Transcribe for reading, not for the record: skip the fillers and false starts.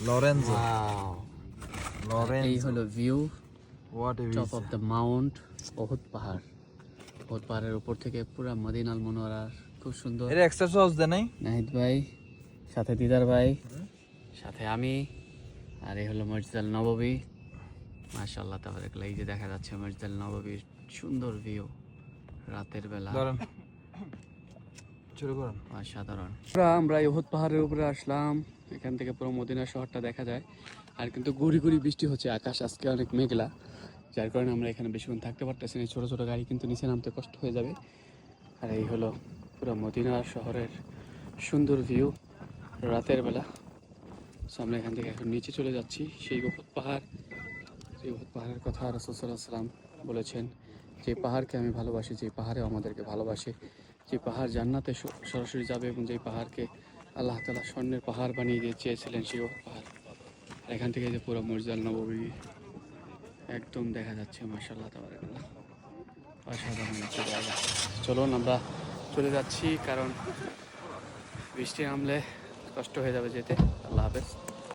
লরেন্জো। এই হলো view what a top of the Mount Uhud পাহাড়। ওহুদ পাহাড়ের উপর থেকে পুরো মদিনাল মুনওয়ারার খুব সুন্দর। এর এক্সট্রা সস দেন নাই? নাহিদ ভাই, সাথে দিদার ভাই, সাথে আমি, আর এই হলো মসজিদ নববী। মাশাআল্লাহ তাবারাকাল্লাহ, এই যে দেখা যাচ্ছে মসজিদ নববীর সুন্দর ভিউ রাতের বেলা। ধরেন শুরু করুন। অসাধারণ। আমরা এই ওহুদ পাহাড়ের উপরে আসলাম, এখান থেকে পুরো মদিনা শহরটা দেখা যায়। আর কিন্তু গুড়ি গুড়ি বৃষ্টি হচ্ছে, আকাশ আজকে অনেক মেঘলা, যার কারণে আমরা এখানে বেশিক্ষণ থাকতে পারতেছি না। ছোটো ছোটো গাড়ি কিন্তু নিচে নামতে কষ্ট হয়ে যাবে। আর এই হলো পুরো মদিনা শহরের সুন্দর ভিউ রাতের বেলা। সো আমরা এখান থেকে এখন নিচে চলে যাচ্ছি সেই ওহুদ পাহাড়। সেই ওহুদ পাহাড়ের কথা রাসূল সাল্লাল্লাহু আলাইহি ওয়াসাল্লাম বলেছেন, যে পাহাড়কে আমি ভালোবাসি, যে পাহাড়ে আমাদেরকে ভালোবাসে, যে পাহাড় জান্নাতে সরাসরি যাবে, এবং যে পাহাড়কে আল্লাহ তাআলা স্বর্ণের পাহাড় বানিয়ে দিয়ে চেয়েছিলেন, সেই ওহুদ পাহাড়। আর এখান থেকে যে পুরো মসজিদ নববী একদম দেখা যাচ্ছে। মাশাআল্লাহ তাবারাকাল্লাহ, অসাধারণ একটা জায়গা। চলুন আমরা চলে যাচ্ছি, কারণ বৃষ্টি নামলে কষ্ট হয়ে যাবে যেতে। আল্লাহ হাফেজ।